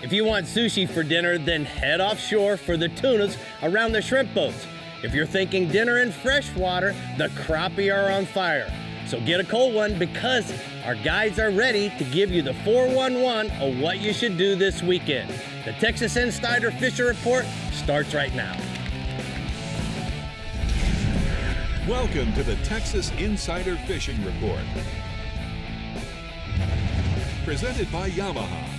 If you want sushi for dinner, then head offshore for the tunas around the shrimp boats. If you're thinking dinner in freshwater, the crappie are on fire. So get a cold one because our guides are ready to give you the 411 of what you should do this weekend. The Texas Insider Fishing Report starts right now. Welcome to the Texas Insider Fishing Report. Presented by Yamaha.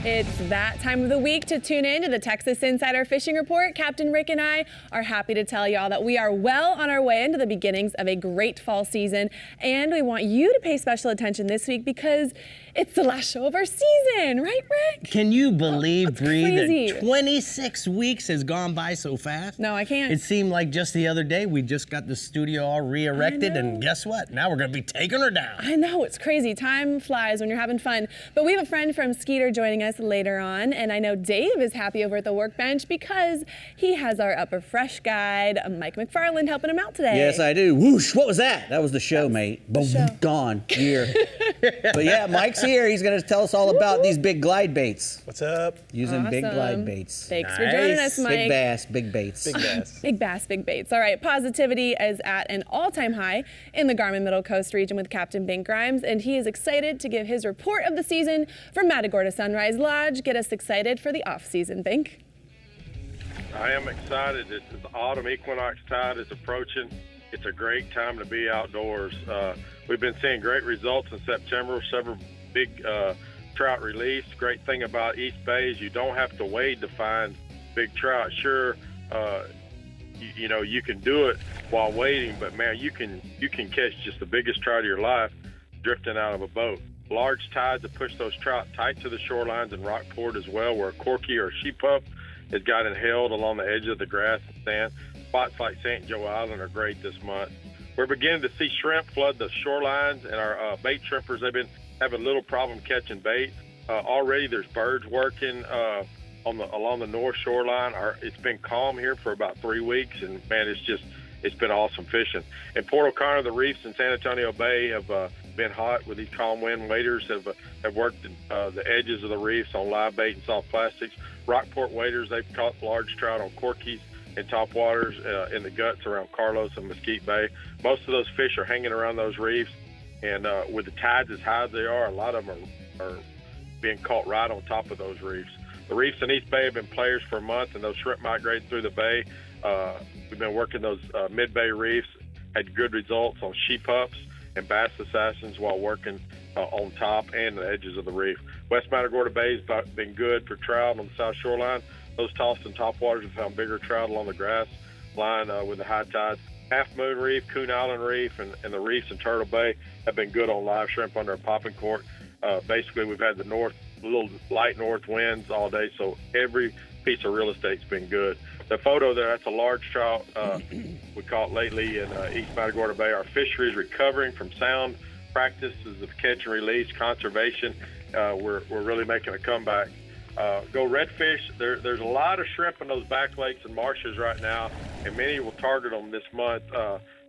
It's that time of the week to tune in to the Texas Insider Fishing Report. Captain Rick and I are happy to tell y'all that we are well on our way into the beginnings of a great fall season, and we want you to pay special attention this week because it's the last show of our season, right, Rick? Can you believe, Brie, crazy. that 26 weeks has gone by so fast? No, I can't. It seemed like just the other day we just got the studio all re-erected, and guess what? Now we're going to be taking her down. I know, it's crazy. Time flies when you're having fun. But we have a friend from Skeeter joining us later on, and I know Dave is happy over at the workbench because he has our Upper Fresh guide, Mike McFarland, helping him out today. Yes, I do. Whoosh, what was that? That was the show, mate. Boom, gone. Here. But yeah, Mike's here. He's going to tell us all about these big glide baits. What's up? Using big glide baits. Thanks for joining us, Mike. Big bass, big baits. Big bass. Big bass, big baits. All right, positivity is at an all-time high in the Garmin Middle Coast region with Captain Bink Grimes, and he is excited to give his report of the season from Matagorda Sunrise Lodge. Get us excited for the off-season, Bink. I am excited. The autumn equinox tide is approaching. It's a great time to be outdoors. We've been seeing great results in September, several big trout released. Great thing about East Bay is you don't have to wade to find big trout. Sure, you know, you can do it while waiting, but man, you can catch just the biggest trout of your life drifting out of a boat. Large tides have pushed those trout tight to the shorelines in Rockport as well, where a corky or a sheep pup has gotten held along the edge of the grass and sand. Spots like St. Joe Island are great this month. We're beginning to see shrimp flood the shorelines, and our bait shrimpers, they've been having a little problem catching bait. Already there's birds working along the north shoreline. It's been calm here for about 3 weeks, and man, it's been awesome fishing. In Port O'Connor, the reefs in San Antonio Bay have been hot with these calm wind. Waders have worked the edges of the reefs on live bait and soft plastics. Rockport waders, they've caught large trout on corkies and topwaters in the guts around Carlos and Mesquite Bay. Most of those fish are hanging around those reefs, and with the tides as high as they are, a lot of them are being caught right on top of those reefs. The reefs in East Bay have been players for a month, and those shrimp migrating through the bay. We've been working those mid-bay reefs, had good results on sheep pups and bass assassins while working on top and the edges of the reef. West Matagorda Bay has been good for trout on the south shoreline. Those tossed and topwaters have found bigger trout along the grass line with the high tides. Half Moon Reef, Coon Island Reef, and the reefs in Turtle Bay have been good on live shrimp under a popping cork. Basically, we've had the little light north winds all day, so every piece of real estate's been good. The photo there, that's a large trout we caught lately in East Matagorda Bay. Our fishery is recovering from sound practices of catch and release, conservation. We're really making a comeback. Go redfish. There's a lot of shrimp in those back lakes and marshes right now, and many will target them this month.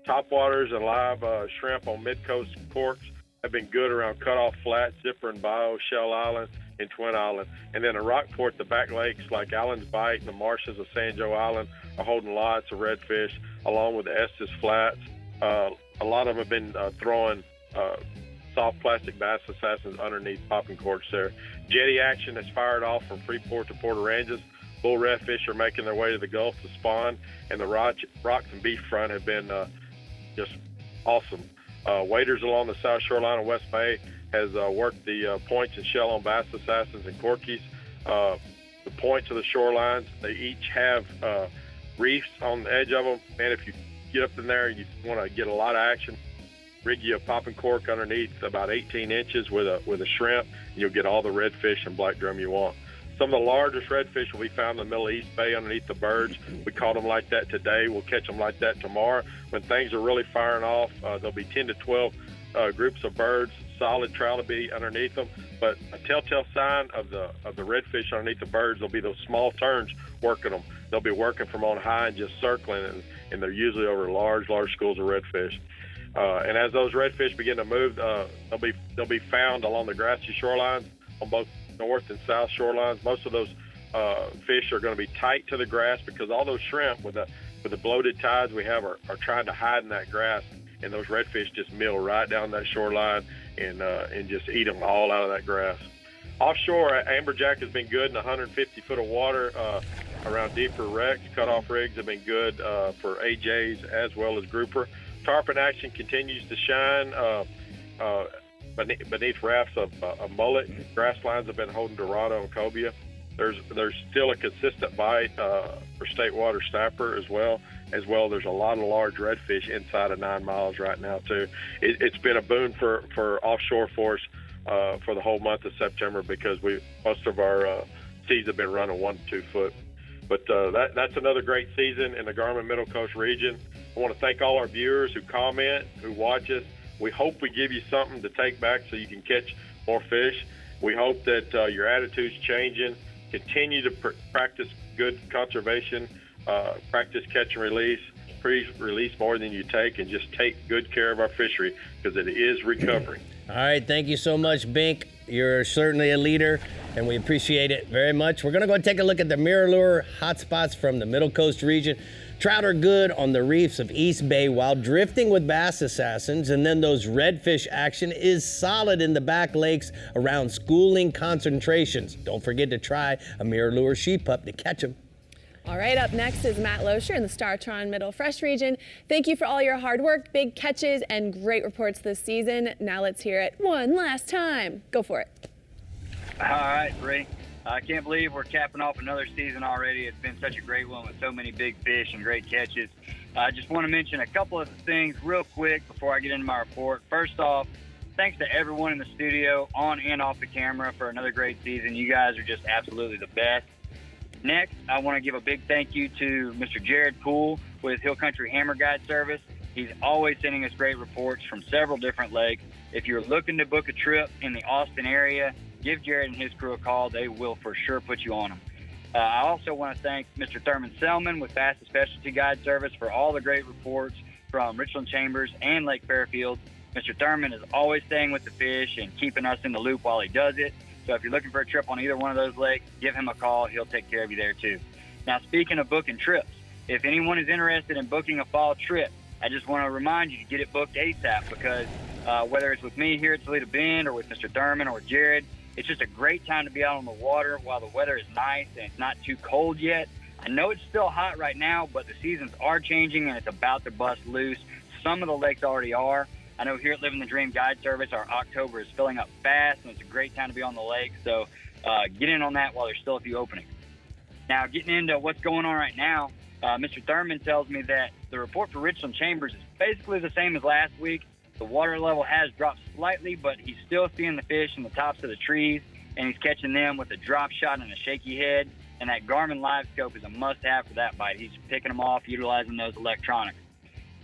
Topwaters and live shrimp on mid-coast corks have been good around Cutoff Flat, Zipper and Bio, Shell Island, and Twin Island. And then in Rockport, the back lakes like Allen's Bight and the marshes of San Joe Island are holding lots of redfish, along with the Estes Flats. A lot of them have been throwing soft plastic bass assassins underneath popping corks there. Jetty action has fired off from Freeport to Port Aransas. Bull redfish are making their way to the Gulf to spawn, and the rocks and beef front have been just awesome. Waders along the south shoreline of West Bay has worked the points and shell on bass assassins and corkies. The points of the shorelines, they each have reefs on the edge of them. And if you get up in there and you want to get a lot of action, rig you a popping cork underneath about 18 inches with a shrimp, and you'll get all the redfish and black drum you want. Some of the largest redfish will be found in the Middle East Bay underneath the birds. We caught them like that today. We'll catch them like that tomorrow. When things are really firing off, there'll be 10 to 12 groups of birds. Solid trout will be underneath them. But a telltale sign of the redfish underneath the birds will be those small terns working them. They'll be working from on high and just circling, and they're usually over large schools of redfish. And as those redfish begin to move, they'll be found along the grassy shorelines on both north and south shorelines. Most of those fish are going to be tight to the grass because all those shrimp with the bloated tides we have are trying to hide in that grass, and those redfish just mill right down that shoreline and just eat them all out of that grass. Offshore, amberjack has been good in 150 foot of water around deeper wrecks. Cutoff rigs have been good for AJs as well as grouper. Tarpon action continues to shine beneath rafts of mullet. Grass lines have been holding Dorado and cobia. There's still a consistent bite for state water snapper as well. There's a lot of large redfish inside of 9 miles right now too. It's been a boon for offshore for us for the whole month of September because most of our seas have been running 1 to 2 foot. But that's another great season in the Garmin Middle Coast region. I want to thank all our viewers who comment, who watch us. We hope we give you something to take back so you can catch more fish. We hope that your attitude's changing. Continue to practice good conservation, practice catch and release. Please release more than you take, and just take good care of our fishery because it is recovering. All right, thank you so much, Bink. You're certainly a leader, and we appreciate it very much. We're going to go take a look at the mirror lure hotspots from the Middle Coast region. Trout are good on the reefs of East Bay while drifting with bass assassins, and then those redfish action is solid in the back lakes around schooling concentrations. Don't forget to try a mirror lure sheep pup to catch them. All right, up next is Matt Loescher in the Startron Middle Fresh region. Thank you for all your hard work, big catches, and great reports this season. Now let's hear it one last time. Go for it. All right, Brie. I can't believe we're capping off another season already. It's been such a great one with so many big fish and great catches. I just want to mention a couple of things real quick before I get into my report. First off, thanks to everyone in the studio, on and off the camera, for another great season. You guys are just absolutely the best. Next, I want to give a big thank you to Mr. Jared Poole with Hill Country Hammer Guide Service. He's always sending us great reports from several different lakes. If you're looking to book a trip in the Austin area, give Jared and his crew a call. They will for sure put you on them. I also want to thank Mr. Thurman Selman with Bass Specialty Guide Service for all the great reports from Richland Chambers and Lake Fairfield. Mr. Thurman is always staying with the fish and keeping us in the loop while he does it. So if you're looking for a trip on either one of those lakes, give him a call. He'll take care of you there too. Now, speaking of booking trips, if anyone is interested in booking a fall trip, I just want to remind you to get it booked ASAP because whether it's with me here at Toledo Bend or with Mr. Thurman or Jared, it's just a great time to be out on the water while the weather is nice and it's not too cold yet. I know it's still hot right now, but the seasons are changing and it's about to bust loose. Some of the lakes already are. I know here at Living the Dream Guide Service, our October is filling up fast, and it's a great time to be on the lake. So get in on that while there's still a few openings. Now, getting into what's going on right now, Mr. Thurman tells me that the report for Richland Chambers is basically the same as last week. The water level has dropped slightly, but he's still seeing the fish in the tops of the trees, and he's catching them with a drop shot and a shaky head. And that Garmin Live Scope is a must-have for that bite. He's picking them off, utilizing those electronics.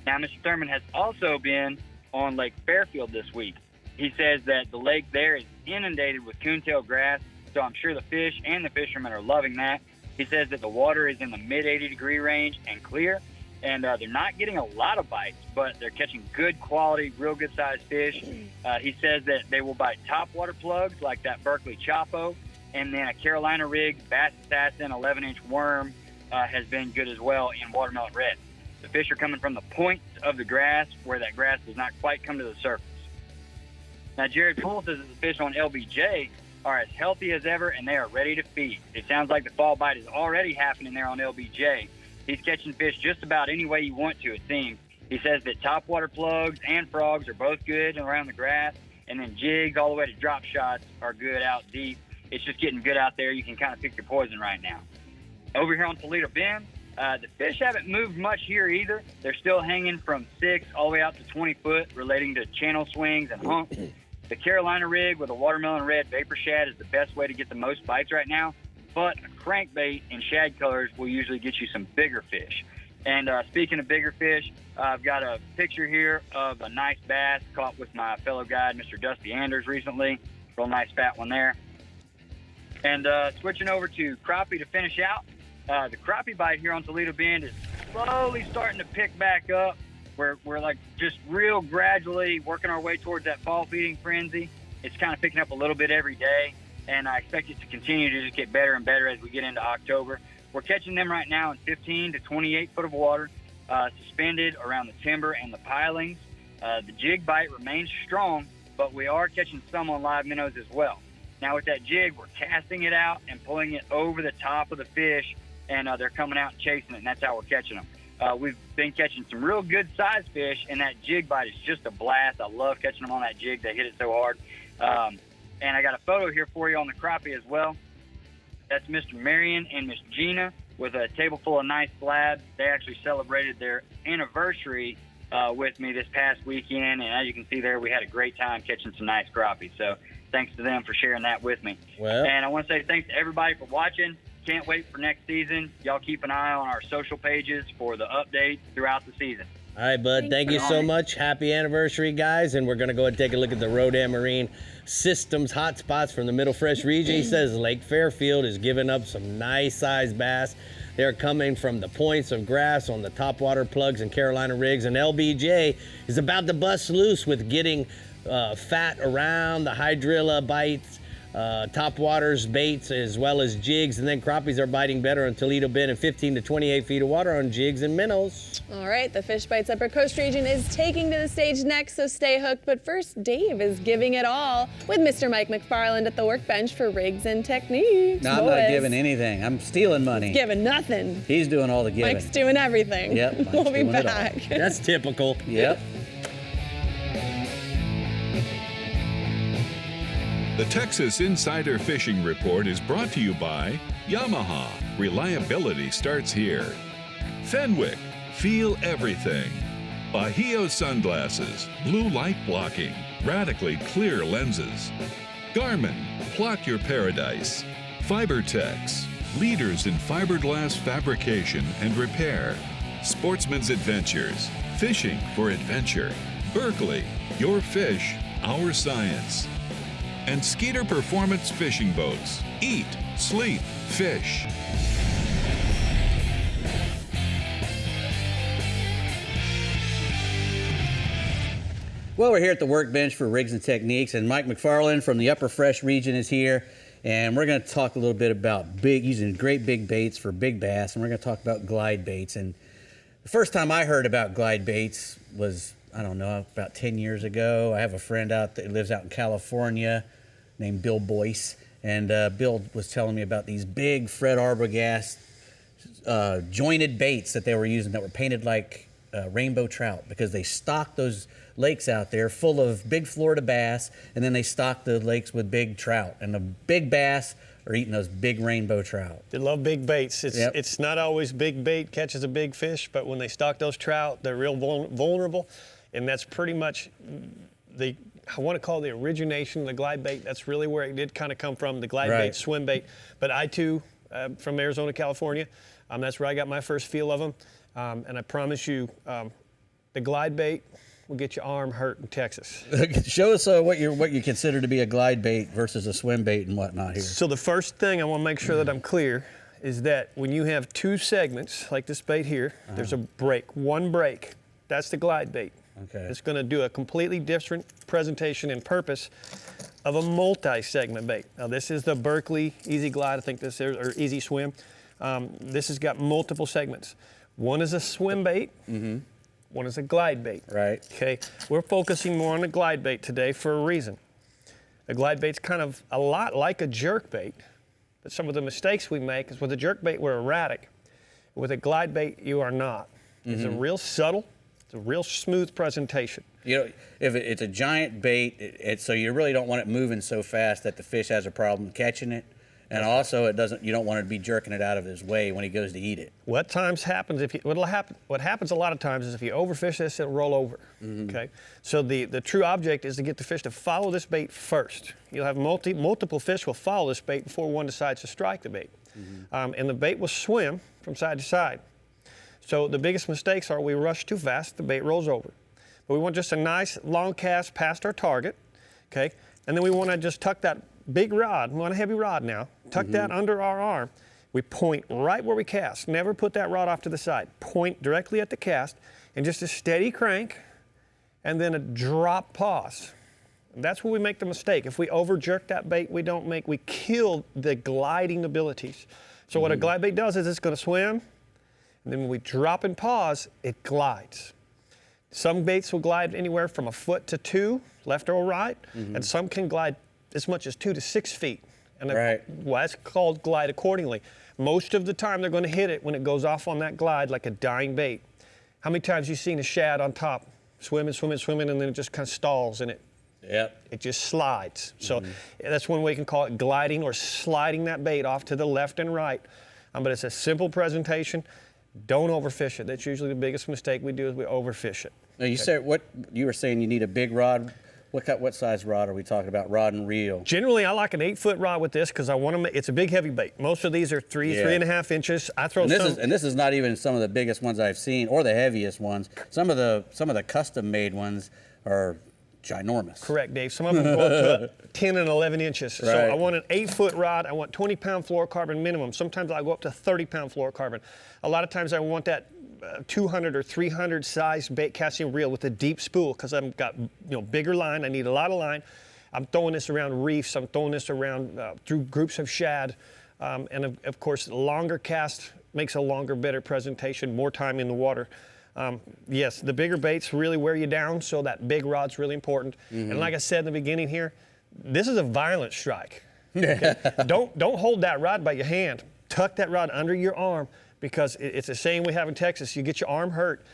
Now, Mr. Thurman has also been on Lake Fairfield this week. He says that the lake there is inundated with coontail grass, so I'm sure the fish and the fishermen are loving that. He says that the water is in the mid-80 degree range and clear, and they're not getting a lot of bites, but they're catching good quality, real good-sized fish. He says that they will bite topwater plugs like that Berkeley Chapo, and then a Carolina rig Bass Assassin 11-inch worm has been good as well in watermelon red. The fish are coming from the points of the grass where that grass does not quite come to the surface. Now, Jared Poole says that the fish on LBJ are as healthy as ever and they are ready to feed. It sounds like the fall bite is already happening there on LBJ. He's catching fish just about any way you want to, it seems. He says that topwater plugs and frogs are both good around the grass, and then jigs all the way to drop shots are good out deep. It's just getting good out there. You can kind of pick your poison right now. Over here on Toledo Bend, the fish haven't moved much here either. They're still hanging from 6 all the way out to 20 foot relating to channel swings and humps. The Carolina rig with a watermelon red vapor shad is the best way to get the most bites right now, but a crankbait in shad colors will usually get you some bigger fish. And speaking of bigger fish, I've got a picture here of a nice bass caught with my fellow guide, Mr. Dusty Anders, recently. Real nice fat one there. And switching over to crappie to finish out. The crappie bite here on Toledo Bend is slowly starting to pick back up. We're like just real gradually working our way towards that fall feeding frenzy. It's kind of picking up a little bit every day. and I expect it to continue to just get better and better as we get into October. We're catching them right now in 15 to 28 foot of water, suspended around the timber and the pilings. The jig bite remains strong, but we are catching some on live minnows as well. Now with that jig, we're casting it out and pulling it over the top of the fish, and they're coming out and chasing it, and that's how we're catching them. We've been catching some real good size fish, and that jig bite is just a blast. I love catching them on that jig. They hit it so hard. And I got a photo here for you on the crappie as well. That's Mr. Marion and Miss Gina with a table full of nice slabs. They actually celebrated their anniversary with me this past weekend, and as you can see there, we had a great time catching some nice crappie. So thanks to them for sharing that with me. Well, and I want to say thanks to everybody for watching. Can't wait for next season. Y'all keep an eye on our social pages for the updates throughout the season. all right, bud. Thank you so much. Happy anniversary, guys. And we're going to go ahead and take a look at the Rodan Marine Systems hotspots from the Middle Fresh region. He says Lake Fairfield is giving up some nice sized bass. They're coming from the points of grass on the topwater plugs and Carolina rigs. And LBJ is about to bust loose with getting fat around the hydrilla bites, topwaters, baits, as well as jigs. And then crappies are biting better on Toledo Bend in 15 to 28 feet of water on jigs and minnows. All right, the Fish Bites Upper Coast region is taking to the stage next, so stay hooked. But first, Dave is giving it all with Mr. Mike McFarland at the workbench for rigs and techniques. No, I'm not giving anything. I'm stealing money. Giving nothing. He's doing all the giving. Mike's doing everything. Yep, Mike's we'll be doing it all. back. That's typical. Yep. The Texas Insider Fishing Report is brought to you by Yamaha. Reliability starts here. Fenwick. Feel everything. Bahio Sunglasses. Blue light blocking. Radically clear lenses. Garmin. Plot your paradise. Fibertex. Leaders in fiberglass fabrication and repair. Sportsman's Adventures. Fishing for adventure. Berkeley. Your fish, our science. And Skeeter Performance Fishing Boats. Eat, sleep, fish. Well, we're here at the workbench for Rigs and Techniques, and Mike McFarland from the Upper Fresh region is here, and we're going to talk a little bit about using great big baits for big bass, and we're going to talk about glide baits. And the first time I heard about glide baits was, I don't know, about 10 years ago. I have a friend out that lives out in California named Bill Boyce, and Bill was telling me about these big Fred Arbogast jointed baits that they were using that were painted like rainbow trout, because they stocked those lakes out there full of big Florida bass, and then they stocked the lakes with big trout, and the big bass are eating those big rainbow trout. They love big baits. It's not always big bait catches a big fish, but when they stock those trout, they're real vulnerable, and that's pretty much I want to call the origination of the glide bait. That's really where it did kind of come from, the glide bait, swim bait. But I too, from Arizona, California, that's where I got my first feel of them. And I promise you, the glide bait will get your arm hurt in Texas. Show us what you consider to be a glide bait versus a swim bait and whatnot here. So the first thing I want to make sure that I'm clear is that when you have two segments, like this bait here, there's a break, one break. That's the glide bait. Okay. It's going to do a completely different presentation and purpose of a multi-segment bait. Now this is the Berkeley Easy Glide, I think this is, or Easy Swim. This has got multiple segments. One is a swim bait, one is a glide bait. Right. Okay, we're focusing more on the glide bait today for a reason. A glide bait's kind of a lot like a jerk bait, but some of the mistakes we make is with a jerk bait we're erratic. With a glide bait you are not. It's a real subtle, it's a real smooth presentation. You know, if it's a giant bait, so you really don't want it moving so fast that the fish has a problem catching it. And also, you don't want to be jerking it out of his way when he goes to eat it. What happens what happens a lot of times is if you overfish this, it'll roll over. Okay, so the true object is to get the fish to follow this bait first. You'll have multiple fish will follow this bait before one decides to strike the bait, and the bait will swim from side to side. So the biggest mistakes are we rush too fast, the bait rolls over. But we want just a nice long cast past our target, okay, and then we want to just tuck that big rod, we want a heavy rod now, tuck that under our arm. We point right where we cast. Never put that rod off to the side. Point directly at the cast and just a steady crank and then a drop pause. That's where we make the mistake. If we over jerk that bait, we kill the gliding abilities. So what a glide bait does is it's going to swim, and then when we drop and pause, it glides. Some baits will glide anywhere from a foot to 2, left or right, and some can glide as much as 2 to 6 feet. And well, that's called glide accordingly. Most of the time they're going to hit it when it goes off on that glide like a dying bait. How many times have you seen a shad on top, swimming, and then it just kind of stalls and it just slides. So that's one way you can call it gliding or sliding that bait off to the left and right. But it's a simple presentation. Don't overfish it. That's usually the biggest mistake we do is we overfish it. Now you said you were saying you need a big rod. What size rod are we talking about? Rod and reel. Generally, I like an 8-foot rod with this because I want to. It's a big, heavy bait. Most of these are 3.5 inches. I throw and this is not even some of the biggest ones I've seen or the heaviest ones. Some of the custom-made ones are ginormous. Correct, Dave. Some of them go up to 10 and 11 inches. Right. So I want an 8-foot rod. I want 20-pound fluorocarbon minimum. Sometimes I'll go up to 30-pound fluorocarbon. A lot of times I want that 200 or 300 size bait casting reel with a deep spool because I've got bigger line. I need a lot of line. I'm throwing this around reefs. I'm throwing this around through groups of shad. And of course, longer cast makes a longer, better presentation, more time in the water. Yes, the bigger baits really wear you down, so that big rod's really important. And like I said in the beginning here, this is a violent strike. Okay? Don't hold that rod by your hand. Tuck that rod under your arm because it's a saying we have in Texas, you get your arm hurt,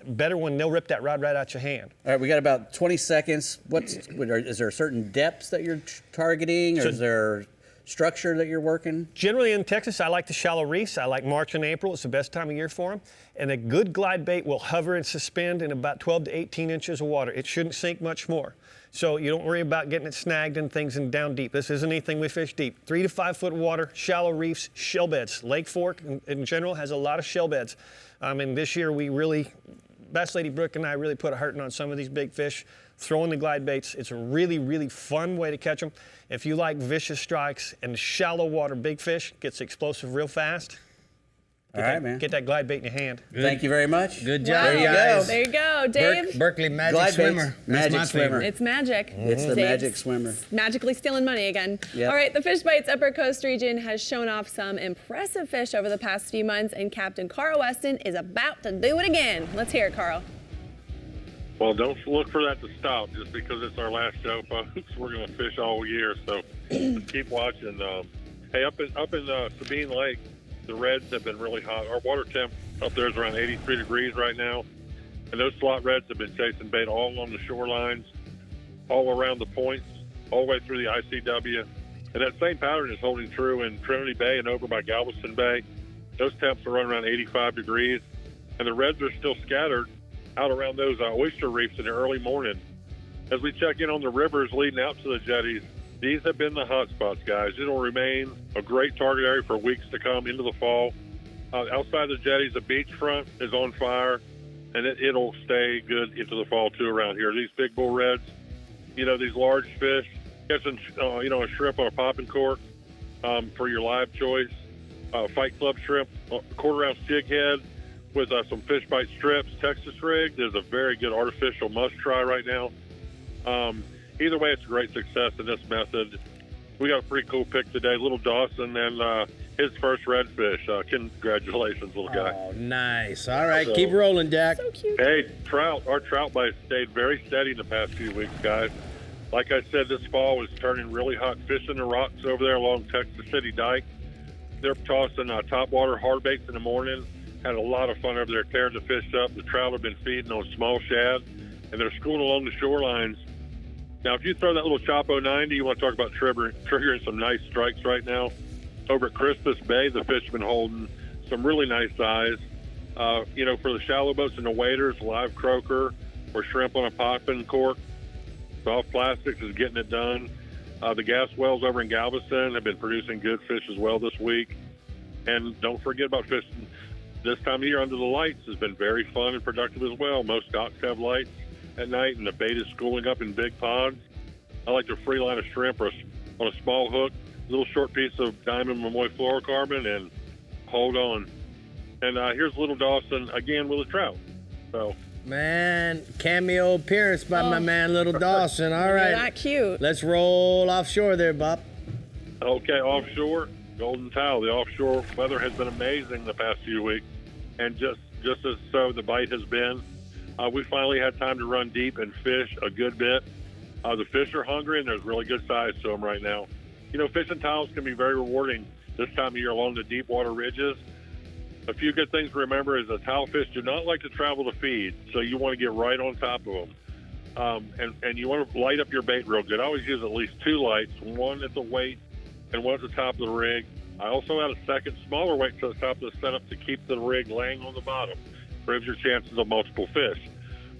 better when they'll rip that rod right out your hand. All right, we got about 20 seconds. Is there certain depths that you're targeting, or is there structure that you're working? Generally in Texas, I like the shallow reefs. I like March and April. It's the best time of year for them. And a good glide bait will hover and suspend in about 12 to 18 inches of water. It shouldn't sink much more. So you don't worry about getting it snagged and things and down deep. This isn't anything we fish deep. 3 to 5 foot water, shallow reefs, shell beds. Lake Fork in general has a lot of shell beds. And this year Bass Lady Brooke and I really put a hurting on some of these big fish. Throwing the glide baits, it's a really, really fun way to catch them. If you like vicious strikes and shallow water big fish, gets explosive real fast. All right, man. Get that glide bait in your hand. Good. Thank you very much. Good job, There you guys. go. There you go, Dave. Berkeley Magic Glide Swimmer. baits, That's magic my swimmer. favorite. It's magic. It's the Dave's magic swimmer. magically stealing money again. Yep. All right, the Fish Bites Upper Coast region has shown off some impressive fish over the past few months, and Captain Carl Weston is about to do it again. Let's hear it, Carl. Well, don't look for that to stop just because it's our last show, folks. We're going to fish all year, so keep watching. Hey, up in Sabine Lake, the reds have been really hot. Our water temp up there is around 83 degrees right now, and those slot reds have been chasing bait all along the shorelines, all around the points, all the way through the ICW. And that same pattern is holding true in Trinity Bay and over by Galveston Bay. Those temps are running around 85 degrees, and the reds are still scattered out around those oyster reefs in the early morning. As we check in on the rivers leading out to the jetties, these have been the hot spots, guys. It'll remain a great target area for weeks to come into the fall. Outside the jetties, the beachfront is on fire, and it'll stay good into the fall, too, around here. These big bull reds, these large fish, catching, a shrimp on a popping cork for your live choice. Fight Club shrimp, quarter-ounce jig head, with some fish bite strips. Texas rigged is a very good artificial must try right now. Either way, it's a great success in this method. We got a pretty cool pick today. Little Dawson and his first redfish. Congratulations, little guy. Oh, nice. All right, keep rolling, Jack. So cute. Hey, trout. Our trout bite stayed very steady in the past few weeks, guys. Like I said, this fall is turning really hot. Fishing the rocks over there along Texas City Dike. They're tossing topwater hard baits in the morning. Had a lot of fun over there tearing the fish up. The trout have been feeding on small shad, and they're schooling along the shorelines. Now, if you throw that little Chapo 90, you want to talk about triggering some nice strikes right now. Over at Crispus Bay, the fish have been holding some really nice size. For the shallow boats and the waders, live croaker or shrimp on a popping cork. Soft Plastics is getting it done. The gas wells over in Galveston have been producing good fish as well this week. And don't forget about fishing this time of year under the lights has been very fun and productive as well. Most docks have lights at night, and the bait is schooling up in big ponds. I like to free line a shrimp on a small hook, a little short piece of diamond Mamoy fluorocarbon, and hold on. And here's Little Dawson again with a trout. So Man, cameo appearance by my man, Little Dawson. All right. You're not cute. Let's roll offshore there, Bob. Okay, offshore, Golden Tile. The offshore weather has been amazing the past few weeks, and just as so the bite has been. We finally had time to run deep and fish a good bit. The fish are hungry, and there's really good size to them right now. You know, fishing tiles can be very rewarding this time of year along the deep water ridges. A few good things to remember is that tile fish do not like to travel to feed, so you want to get right on top of them. And you want to light up your bait real good. I always use at least 2 lights, one at the weight and one at the top of the rig. I also add a second smaller weight to the top of the setup to keep the rig laying on the bottom. Improves your chances of multiple fish.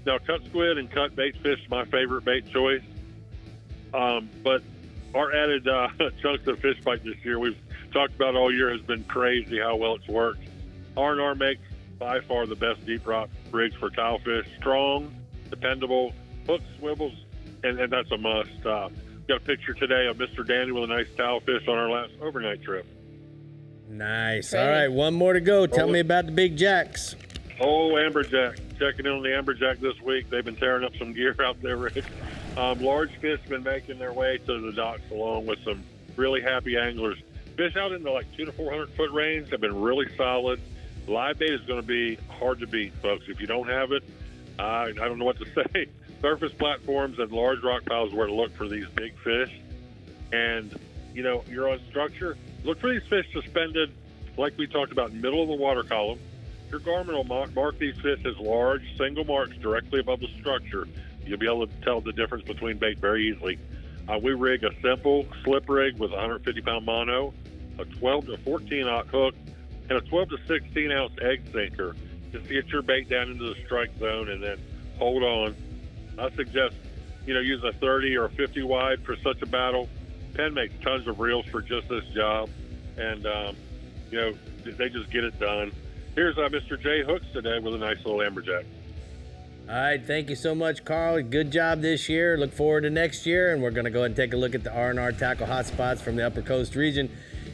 Now, cut squid and cut bait fish is my favorite bait choice. But our added chunks of fish bite this year, we've talked about all year, has been crazy how well it's worked. R&R makes by far the best deep rock rigs for tile fish. Strong, dependable, hooks, swivels, and that's a must. Got a picture today of Mr. Danny with a nice tile fish on our last overnight trip. Nice. All right, one more to go. Tell me about the big jacks. Oh, amberjack. Checking in on the amberjack this week. They've been tearing up some gear out there, Rick. Large fish have been making their way to the docks along with some really happy anglers. Fish out in the 200 to 400 foot range have been really solid. Live bait is going to be hard to beat, folks. If you don't have it, I don't know what to say. Surface platforms and large rock piles are where to look for these big fish. And, you know, you're on structure. Look for these fish suspended, like we talked about, in the middle of the water column. Your garment will mark these fish as large single marks directly above the structure. You'll be able to tell the difference between bait very easily. We rig a simple slip rig with a 150-pound mono, a 12 to 14-aught hook, and a 12 to 16-ounce egg sinker just to get your bait down into the strike zone and then hold on. I suggest, use a 30 or a 50 wide for such a battle. Penn makes tons of reels for just this job, and, they just get it done. Here's Mr. Jay Hooks today with a nice little amberjack. All right, thank you so much, Carl. Good job this year. Look forward to next year, and we're going to go ahead and take a look at the R&R tackle hotspots from the Upper Coast region.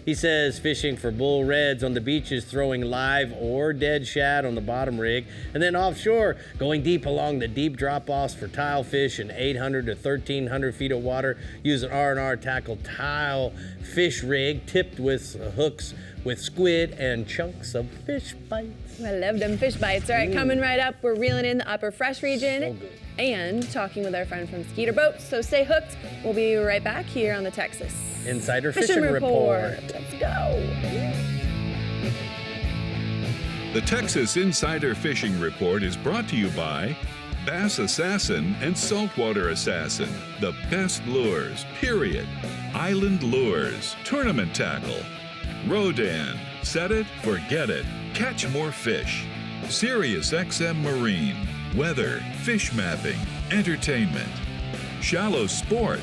He says fishing for bull reds on the beaches, throwing live or dead shad on the bottom rig, and then offshore, going deep along the deep drop-offs for tile fish in 800 to 1,300 feet of water. Use an R&R tackle tile fish rig tipped with hooks with squid and chunks of fish bites. I love them fish bites. All right, coming right up, we're reeling in the Upper Fresh region. So good. And talking with our friend from Skeeter Boats. So stay hooked. We'll be right back here on the Texas Insider Fishing Report. Let's go. The Texas Insider Fishing Report is brought to you by Bass Assassin and Saltwater Assassin, the best lures, period. Island Lures, Tournament Tackle. Rodan, set it, forget it, catch more fish. Sirius XM Marine, weather, fish mapping, entertainment. Shallow Sport,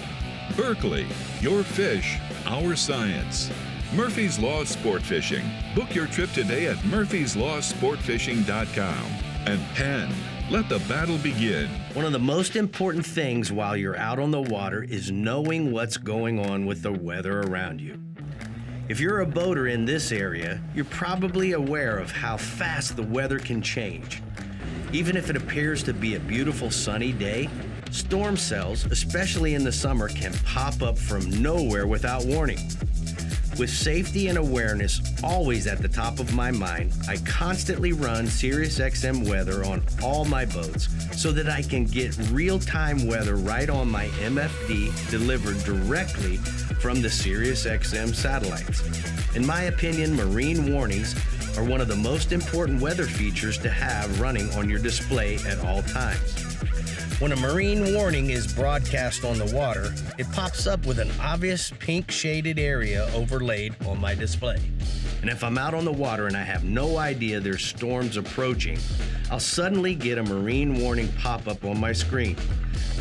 Berkeley, your fish, our science. Murphy's Law Sport Fishing. Book your trip today at murphyslawsportfishing.com. And Penn, let the battle begin. One of the most important things while you're out on the water is knowing what's going on with the weather around you. If you're a boater in this area, you're probably aware of how fast the weather can change. Even if it appears to be a beautiful sunny day, storm cells, especially in the summer, can pop up from nowhere without warning. With safety and awareness always at the top of my mind, I constantly run SiriusXM weather on all my boats so that I can get real-time weather right on my MFD delivered directly from the SiriusXM satellites. In my opinion, marine warnings are one of the most important weather features to have running on your display at all times. When a marine warning is broadcast on the water, it pops up with an obvious pink shaded area overlaid on my display. And if I'm out on the water and I have no idea there's storms approaching, I'll suddenly get a marine warning pop up on my screen.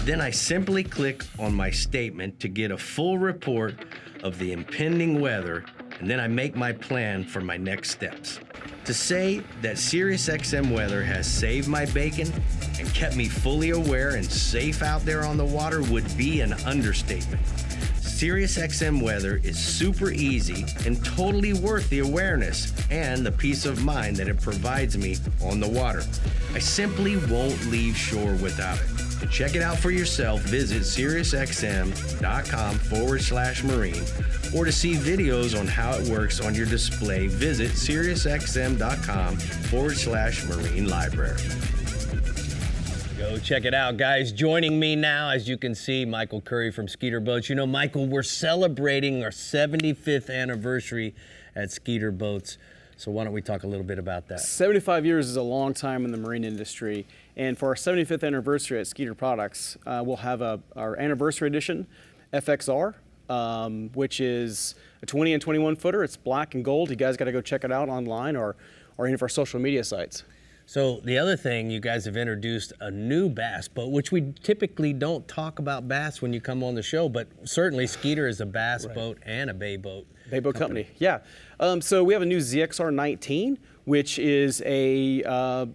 Then I simply click on my statement to get a full report of the impending weather, and then I make my plan for my next steps. To say that SiriusXM weather has saved my bacon and kept me fully aware and safe out there on the water would be an understatement. SiriusXM weather is super easy and totally worth the awareness and the peace of mind that it provides me on the water. I simply won't leave shore without it. To check it out for yourself, visit SiriusXM.com/marine, or to see videos on how it works on your display, visit SiriusXM.com/marine library. Go check it out, guys. Joining me now, as you can see, Michael Curry from Skeeter Boats. You know, Michael, we're celebrating our 75th anniversary at Skeeter Boats. So why don't we talk a little bit about that? 75 years is a long time in the marine industry. And for our 75th anniversary at Skeeter Products, we'll have our anniversary edition, FXR, which is a 20 and 21 footer. It's black and gold. You guys got to go check it out online or any of our social media sites. So the other thing, you guys have introduced a new bass boat, which we typically don't talk about bass when you come on the show, but certainly Skeeter is a bass boat and a bay boat. Bay Boat Company, yeah. So we have a new ZXR 19, which is a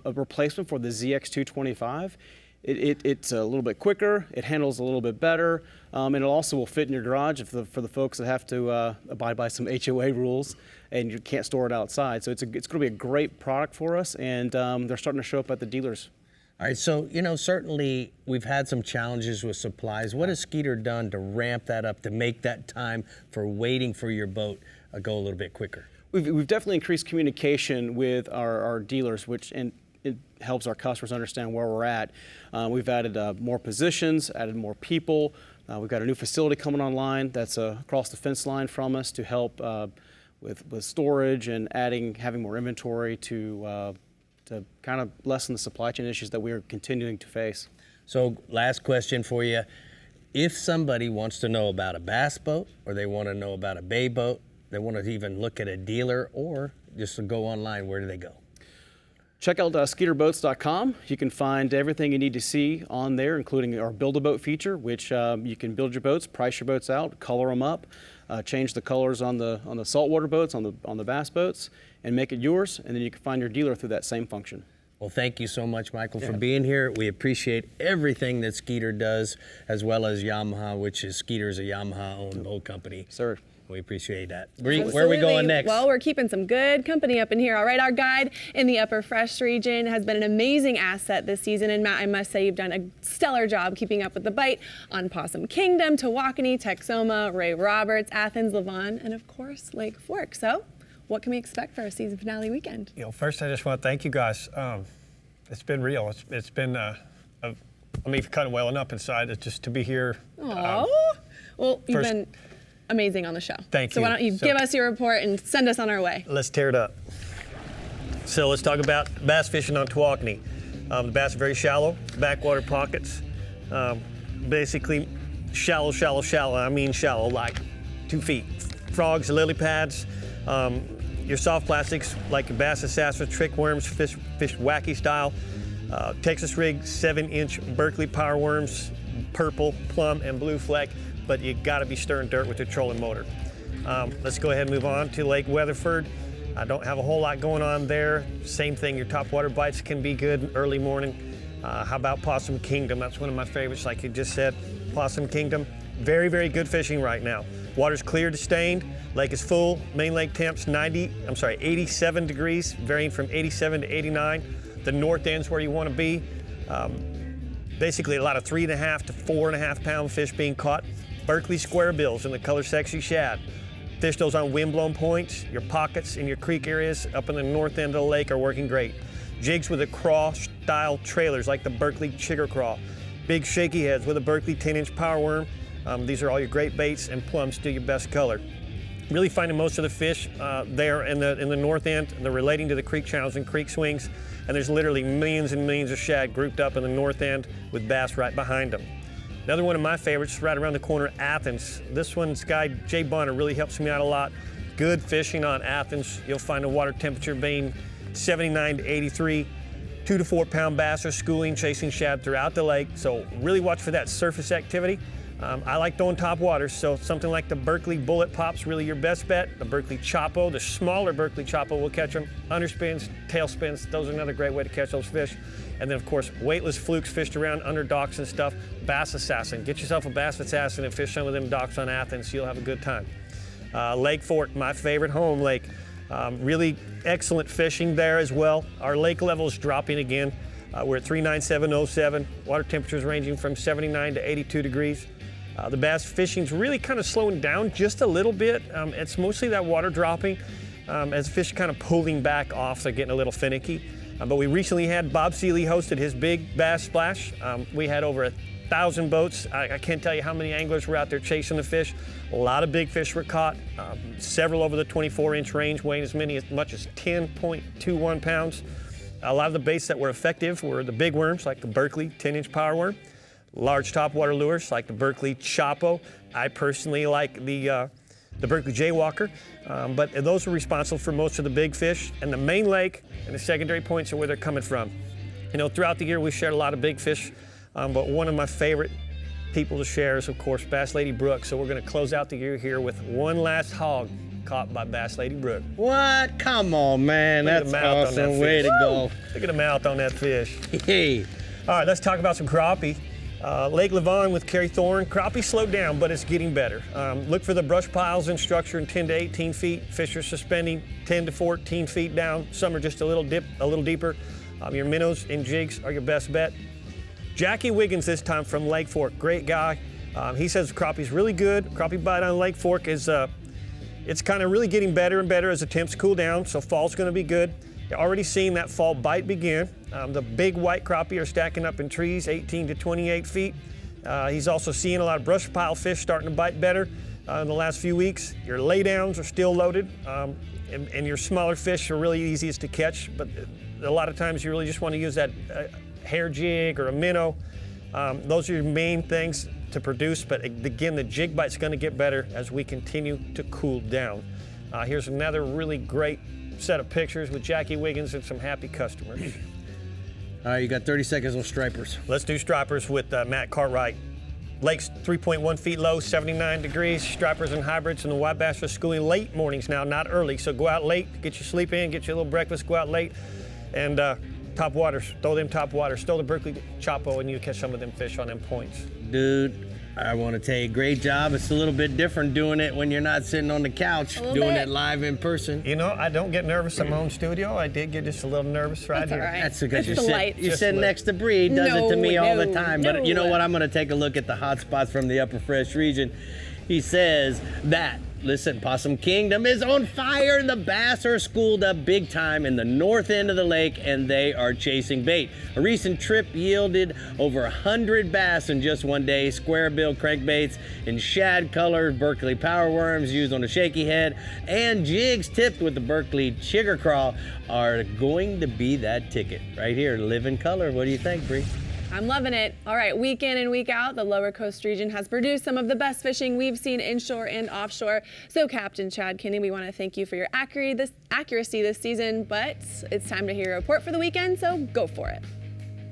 replacement for the ZX 225. It's a little bit quicker, it handles a little bit better, and it also will fit in your garage for the folks that have to abide by some HOA rules and you can't store it outside. So it's going to be a great product for us, and they're starting to show up at the dealers. All right, so, you know, certainly we've had some challenges with supplies. What has Skeeter done to ramp that up, to make that time for waiting for your boat go a little bit quicker? We've definitely increased communication with our dealers, and it helps our customers understand where we're at. We've added more positions, added more people. We've got a new facility coming online that's across the fence line from us to help with storage and having more inventory to kind of lessen the supply chain issues that we're continuing to face. So last question for you. If somebody wants to know about a bass boat, or they want to know about a bay boat, they want to even look at a dealer, or just to go online, where do they go? Check out skeeterboats.com. You can find everything you need to see on there, including our Build-A-Boat feature, which you can build your boats, price your boats out, color them up, change the colors on the saltwater boats, on the bass boats, and make it yours. And then you can find your dealer through that same function. Well, thank you so much, Michael, for being here. We appreciate everything that Skeeter does, as well as Yamaha, which is Skeeter's a Yamaha-owned boat company. Sir. We appreciate that. Brie, where are we going next? Well, we're keeping some good company up in here. All right, our guide in the Upper Fresh region has been an amazing asset this season. And Matt, I must say you've done a stellar job keeping up with the bite on Possum Kingdom, Tawakoni, Texoma, Ray Roberts, Athens, Lavon, and of course, Lake Fork. So what can we expect for our season finale weekend? You know, first I just want to thank you guys. It's been real. It's been, I'm even kind of welling up inside. It's just to be here. Oh, well, you've been amazing on the show. Thank you. So why don't you give us your report and send us on our way? Let's tear it up. So let's talk about bass fishing on Tawakoni. The bass are very shallow, backwater pockets. Basically shallow. I mean shallow, like 2 feet. Frogs, lily pads, your soft plastics like bass and sassafras, trick worms, fish wacky style. Texas rig, 7-inch Berkeley power worms, purple, plum, and blue fleck. But you got to be stirring dirt with your trolling motor. Let's go ahead and move on to Lake Weatherford. I don't have a whole lot going on there. Same thing, your topwater bites can be good early morning. How about Possum Kingdom? That's one of my favorites, like you just said. Possum Kingdom, very, very good fishing right now. Water's clear to stained, lake is full, main lake temps 87 degrees, varying from 87 to 89. The north end's where you want to be. Basically a lot of 3.5 to 4.5 pound fish being caught. Berkeley square bills in the color sexy shad. Fish those on windblown points. Your pockets in your creek areas up in the north end of the lake are working great. Jigs with the craw style trailers like the Berkeley chigger craw. Big shaky heads with a Berkeley 10-inch power worm. These are all your great baits, and plums do your best color. Really finding most of the fish there in the north end. They're relating to the creek channels and creek swings, and there's literally millions and millions of shad grouped up in the north end with bass right behind them. Another one of my favorites, right around the corner, Athens. This one's guy Jay Bonner really helps me out a lot. Good fishing on Athens. You'll find the water temperature being 79 to 83. 2 to 4 pound bass are schooling, chasing shad throughout the lake. So really watch for that surface activity. I like throwing top waters, so something like the Berkeley Bullet Pop's really your best bet. The Berkeley Chopo, the smaller Berkeley Chopo will catch them. Underspins, tail spins, those are another great way to catch those fish. And then, of course, weightless flukes fished around under docks and stuff. Bass Assassin. Get yourself a Bass Assassin and fish some of them docks on Athens. You'll have a good time. Lake Fork, my favorite home lake. Really excellent fishing there as well. Our lake level is dropping again. We're at 39707. Water temperatures ranging from 79 to 82 degrees. The bass fishing's really kind of slowing down just a little bit. It's mostly that water dropping as fish kind of pulling back off, so getting a little finicky. But we recently had Bob Seeley hosted his big bass splash. We had over 1,000 boats. I can't tell you how many anglers were out there chasing the fish. A lot of big fish were caught, several over the 24-inch range, weighing as much as 10.21 pounds. A lot of the baits that were effective were the big worms, like the Berkley 10-inch power worm, large topwater lures, like the Berkley Chapo. I personally like the Berkley Jaywalker, but those are responsible for most of the big fish. And the main lake and the secondary points are where they're coming from. You know, throughout the year, we've shared a lot of big fish, but one of my favorite people to share is, of course, Bass Lady Brook. So we're going to close out the year here with one last hog caught by Bass Lady Brook. What? Come on, man. That's awesome. Way to go. Look at the mouth on that fish. Hey. All right, let's talk about some crappie. Lake Levon with Kerry Thorne. Crappie slowed down, but it's getting better. Look for the brush piles in structure in 10 to 18 feet. Fish are suspending 10 to 14 feet down. Some are just a little deeper. Your minnows and jigs are your best bet. Jackie Wiggins this time from Lake Fork, great guy. He says crappie's really good. Crappie bite on Lake Fork is it's kind of really getting better and better as the temps cool down, so fall's going to be good. You're already seeing that fall bite begin. The big white crappie are stacking up in trees 18 to 28 feet. He's also seeing a lot of brush pile fish starting to bite better in the last few weeks. Your laydowns are still loaded, and your smaller fish are really easiest to catch, but a lot of times you really just want to use that hair jig or a minnow. Those are your main things to produce, but again, the jig bite's going to get better as we continue to cool down. Here's another really great set of pictures with Jackie Wiggins and some happy customers. All right, you got 30 seconds on stripers. Let's do stripers with Matt Cartwright. Lake's 3.1 feet low, 79 degrees. Stripers and hybrids, and the white bass are schooling late mornings now, not early. So go out late, get your sleep in, get your little breakfast, go out late, and top waters, throw them top waters. Throw the Berkley Chapo, and you catch some of them fish on them points. Dude, I want to tell you, great job. It's a little bit different doing it when you're not sitting on the couch, doing it live in person. You know, I don't get nervous in my own studio. I did get just a little nervous right here. All right. That's because It's you're sitting next to Brie. Does it to me all the time. But you know what? I'm going to take a look at the hot spots from the Upper Fresh region. He says that, listen, Possum Kingdom is on fire. The bass are schooled up big time in the north end of the lake, and they are chasing bait. A recent trip yielded over 100 bass in just one day. Square bill crankbaits in shad color, Berkley power worms used on a shaky head, and jigs tipped with the Berkley chigger crawl are going to be that ticket right here, live in color. What do you think, Brie? I'm loving it. All right, week in and week out, the Lower Coast region has produced some of the best fishing we've seen inshore and offshore. So, Captain Chad Kinney, we want to thank you for your accuracy this season, but it's time to hear a report for the weekend, so go for it.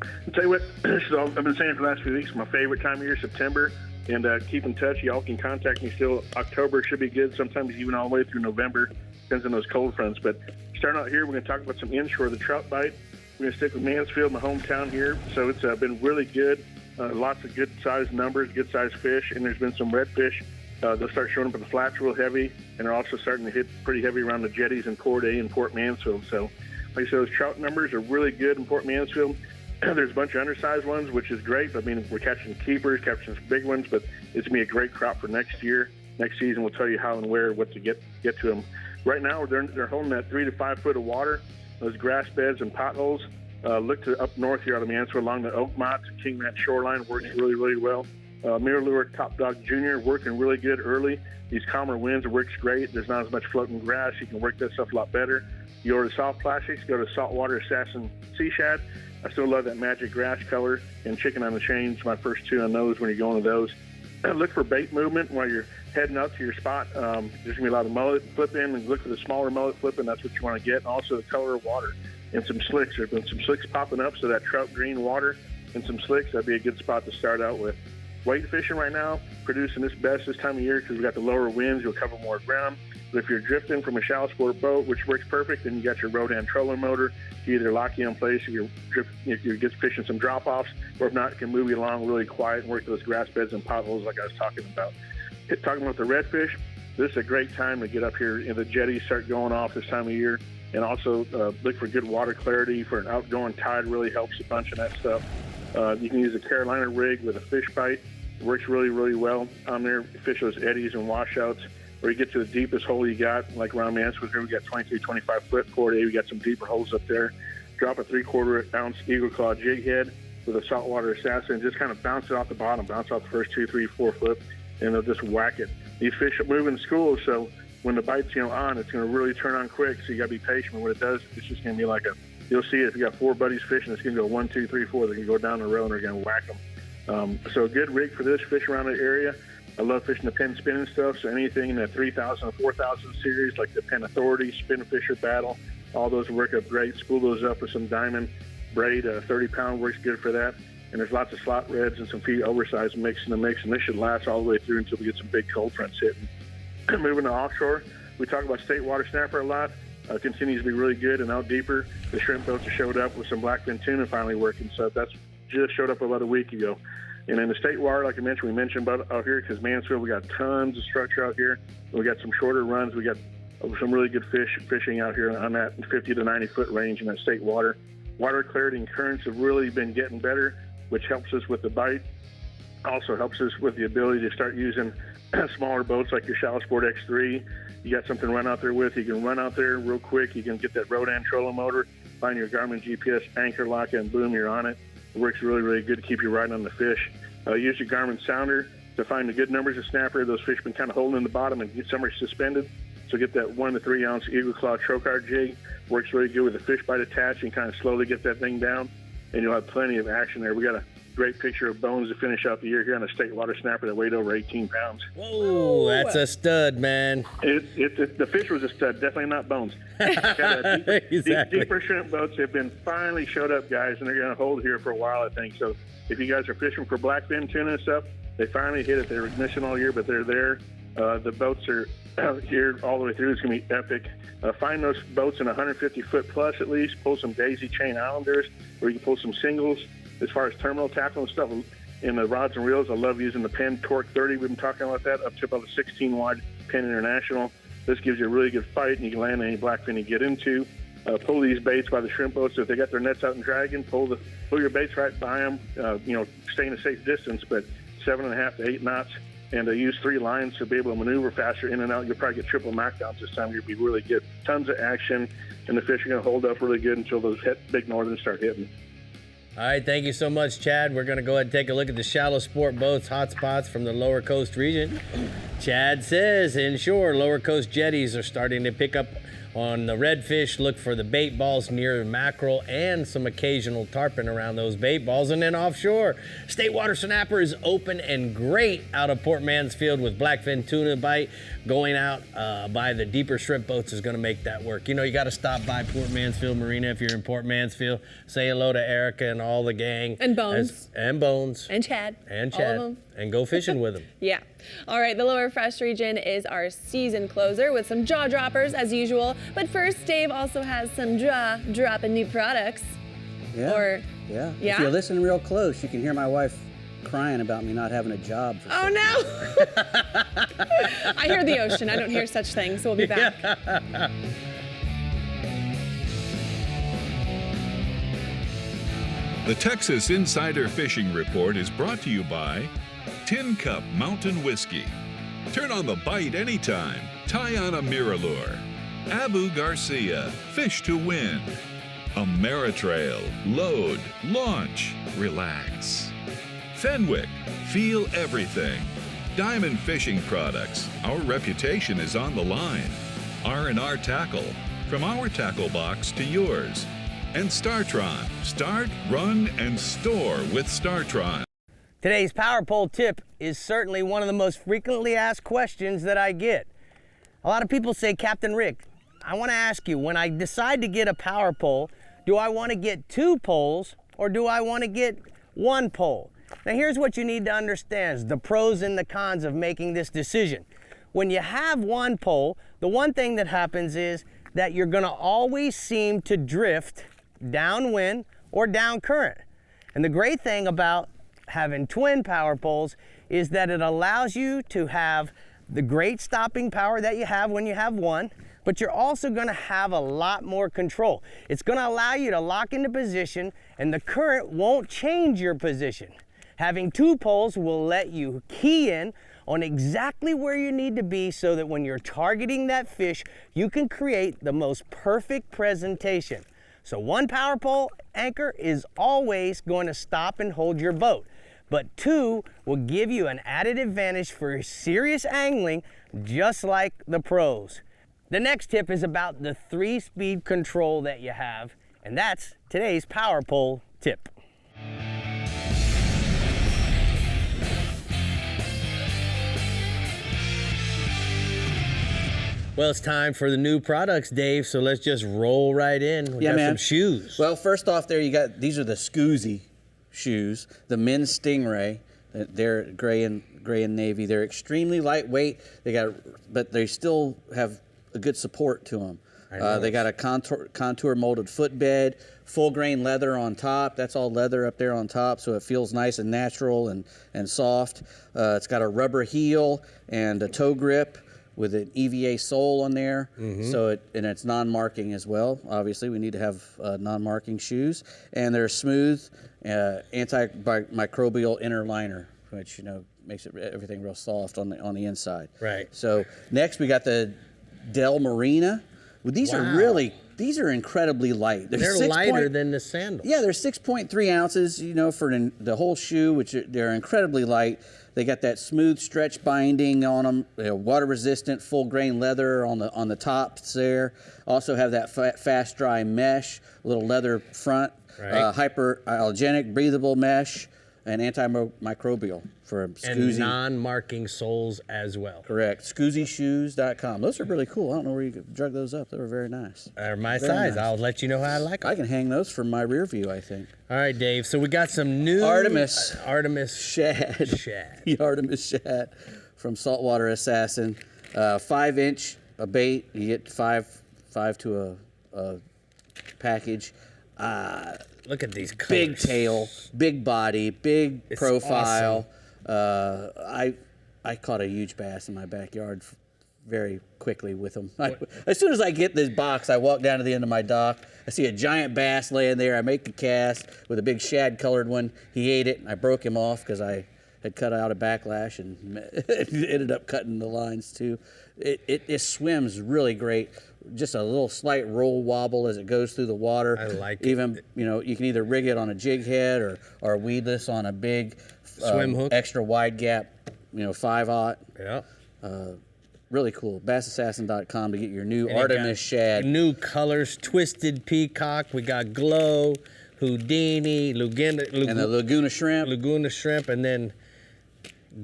I'll tell you what, so I've been saying for the last few weeks, my favorite time of year, September, and keep in touch. Y'all can contact me still. October should be good, sometimes even all the way through November, depends on those cold fronts. But starting out here, we're going to talk about some inshore, the trout bite. We're going to stick with Mansfield, my hometown here. So it's been really good. Lots of good-sized numbers, good-sized fish, and there's been some redfish. They'll start showing up in the flats real heavy, and they're also starting to hit pretty heavy around the jetties in Port A and Port Mansfield. So, like I said, those trout numbers are really good in Port Mansfield. There's a bunch of undersized ones, which is great. I mean, we're catching keepers, catching some big ones, but it's going to be a great crop for next year. Next season, we'll tell you how and where, what to get to them. Right now, they're holding that 3 to 5 foot of water. Those grass beds and potholes. Look to up north here out of Mansfield along the Oakmont, King Ranch shoreline works really, really well. Mirror Lure Top Dog Jr. working really good early. These calmer winds, it works great. There's not as much floating grass. You can work that stuff a lot better. You order soft plastics, go to Saltwater Assassin Sea Shad. I still love that magic grass color, and Chicken on the Chain's my first two on those when you're going to those. Look for bait movement while you're heading up to your spot. There's going to be a lot of mullet flipping, and look for the smaller mullet flipping. That's what you want to get. Also, the color of water and some slicks. There have been some slicks popping up, so that trout green water and some slicks, that'd be a good spot to start out with. Weight fishing right now, producing this best this time of year because we got the lower winds. You'll cover more ground. But if you're drifting from a shallow sport boat, which works perfect, then you got your Rodan trolling motor to either lock you in place if you're just fishing some drop-offs, or if not, it can move you along really quiet and work those grass beds and potholes like I was talking about. Talking about the redfish, this is a great time to get up here. The jetties start going off this time of year, and also look for good water clarity for an outgoing tide. Really helps a bunch of that stuff. You can use a Carolina rig with a fish bite. It works really, really well on there. Fish those eddies and washouts. Where you get to the deepest hole you got, like around Mansfield here, we got 23, 25 foot 4-day. We got some deeper holes up there. Drop a 3/4 ounce Eagle Claw jig head with a saltwater assassin, just kind of bounce it off the bottom, bounce off the first 2, 3, 4 foot, and they'll just whack it. These fish move in schools, so when the bite's on, it's going to really turn on quick. So you got to be patient. When it does, it's just going to be like you'll see it if you got 4 buddies fishing, it's going to go 1, 2, 3, 4. They're going to go down the road and they're going to whack them. So a good rig for this, fish around the area. I love fishing the Penn spinning stuff, so anything in the 3,000 or 4,000 series, like the Penn Authority, Spin Fisher Battle, all those work up great. Spool those up with some diamond braid, 30-pound works good for that. And there's lots of slot reds and some feet oversized mix in the mix, and this should last all the way through until we get some big cold fronts hitting. Moving to offshore, we talk about state water snapper a lot. Continues to be really good and out deeper. The shrimp boats have showed up with some blackfin tuna finally working, so that's just showed up about a week ago. And in the state water, like I mentioned, we mentioned about out here because Mansfield, we got tons of structure out here. We got some shorter runs. We got some really good fishing out here on that 50 to 90 foot range in that state water. Water clarity and currents have really been getting better, which helps us with the bite. Also helps us with the ability to start using smaller boats like your Shallow Sport X3. You got something to run out there with. You can run out there real quick. You can get that Rodan trolling motor, find your Garmin GPS anchor lock, and boom, you're on it. It works really, really good to keep you right on the fish. Use your Garmin sounder to find the good numbers of snapper. Those fish been kind of holding in the bottom and some are suspended. So get that 1 to 3 ounce Eagle Claw trocar jig. Works really good with the fish bite attached and kind of slowly get that thing down. And you'll have plenty of action there. We got a great picture of bones to finish out the year here on a state water snapper that weighed over 18 pounds. Whoa, that's a stud, man. The fish was a stud, definitely not bones. Exactly. Deeper shrimp boats have been finally showed up, guys, and they're going to hold here for a while, I think. So if you guys are fishing for blackfin tuna and stuff, they finally hit it. They were missing all year, but they're there. The boats are here all the way through. It's going to be epic. Find those boats in 150 foot plus at least. Pull some daisy chain islanders, or you can pull some singles. As far as terminal tackle and stuff, in the rods and reels, I love using the Penn Torque 30. We've been talking about that, up to about a 16 wide Penn International. This gives you a really good fight, and you can land any blackfin you get into. Pull these baits by the shrimp boats. If they got their nets out and dragging, pull your baits right by them. Stay in a safe distance, but 7.5 to 8 knots. And use 3 lines to be able to maneuver faster in and out. You'll probably get triple knockdowns this time. You'll be really good. Tons of action, and the fish are going to hold up really good until those big northerns start hitting. All right, thank you so much, Chad. We're going to go ahead and take a look at the shallow sport boats hotspots from the lower coast region. Chad says inshore, lower coast jetties are starting to pick up on the redfish. Look for the bait balls near mackerel and some occasional tarpon around those bait balls. And then offshore, state water snapper is open and great out of Port Mansfield with blackfin tuna bite. Going out by the deeper shrimp boats is going to make that work. You got to stop by Port Mansfield Marina if you're in Port Mansfield. Say hello to Erica and all the gang. And Bones. And Bones. And Chad. And Chad. All of them. And go fishing with them. Yeah. All right, the lower fresh region is our season closer with some jaw droppers as usual. But first, Dave also has some jaw-dropping new products. Yeah. Yeah? If you listen real close, you can hear my wife crying about me not having a job. Oh, no. I hear the ocean. I don't hear such things, so we'll be back. The Texas Insider Fishing Report is brought to you by Tin Cup Mountain Whiskey. Turn on the bite anytime. Tie on a Miralure. Abu Garcia, Fish to Win. Ameritrail, load, launch, relax. Fenwick, feel everything. Diamond Fishing Products, our reputation is on the line. R&R Tackle, from our tackle box to yours. And Startron, start, run, and store with Startron. Today's Power Pole tip is certainly one of the most frequently asked questions that I get. A lot of people say, Captain Rick, I want to ask you, when I decide to get a power pole, do I want to get 2 poles or do I want to get 1 pole? Now here's what you need to understand, the pros and the cons of making this decision. when you have one pole, the one thing that happens is that you're gonna always seem to drift downwind or down current. And the great thing about having twin power poles is that it allows you to have the great stopping power that you have when you have one, but you're also gonna have a lot more control. It's gonna allow you to lock into position and the current won't change your position. Having two poles will let you key in on exactly where you need to be so that when you're targeting that fish, you can create the most perfect presentation. So one power pole anchor is always going to stop and hold your boat, but two will give you an added advantage for serious angling, just like the pros. The next tip is about the 3-speed control that you have, and that's today's power pole tip. Well, it's time for the new products, Dave, so let's just roll right in. We got some shoes. Well, first off there, these are the Scoozy shoes, the men's Stingray. They're gray and navy. They're extremely lightweight. But they still have a good support to them. They got a contour molded footbed, full grain leather on top. That's all leather up there on top, so it feels nice and natural and soft. It's got a rubber heel and a toe grip with an EVA sole on there, and it's non-marking as well. Obviously, we need to have non-marking shoes, and they're smooth, antimicrobial inner liner, which makes everything real soft on the inside. Right. So next we got the Del Marina. Well, these are incredibly light. They're lighter than the sandals. Yeah, they're 6.3 ounces. For the whole shoe, which they're incredibly light. They got that smooth stretch binding on them, water resistant, full grain leather on the tops there. Also have that fast dry mesh, a little leather front, hyperallergenic, breathable mesh, and antimicrobial for Scoozy. And non-marking soles as well. Correct. ScoozyShoes.com. Those are really cool. I don't know where you could drug those up. They were very nice. They're my size. Nice. I'll let you know how I like them. I can hang those from my rear view, I think. All right, Dave. So we got some new Artemis shad. The Artemis shad from Saltwater Assassin. 5-inch a bait. You get five to a package. Look at these colors. Big tail, big body, big profile. Awesome. I caught a huge bass in my backyard very quickly with them. As soon as I get this box, I walk down to the end of my dock. I see a giant bass laying there. I make a cast with a big shad-colored one. He ate it. I broke him off because I had cut out a backlash and ended up cutting the lines too. It swims really great. Just a little slight roll wobble as it goes through the water. I like it. Even, you can either rig it on a jig head or weedless on a big swim hook, extra wide gap, 5/0. Yeah. Really cool. BassAssassin.com to get your new Artemis shad. New colors, Twisted Peacock. We got Glow, Houdini, and the Laguna Shrimp. Laguna Shrimp, and then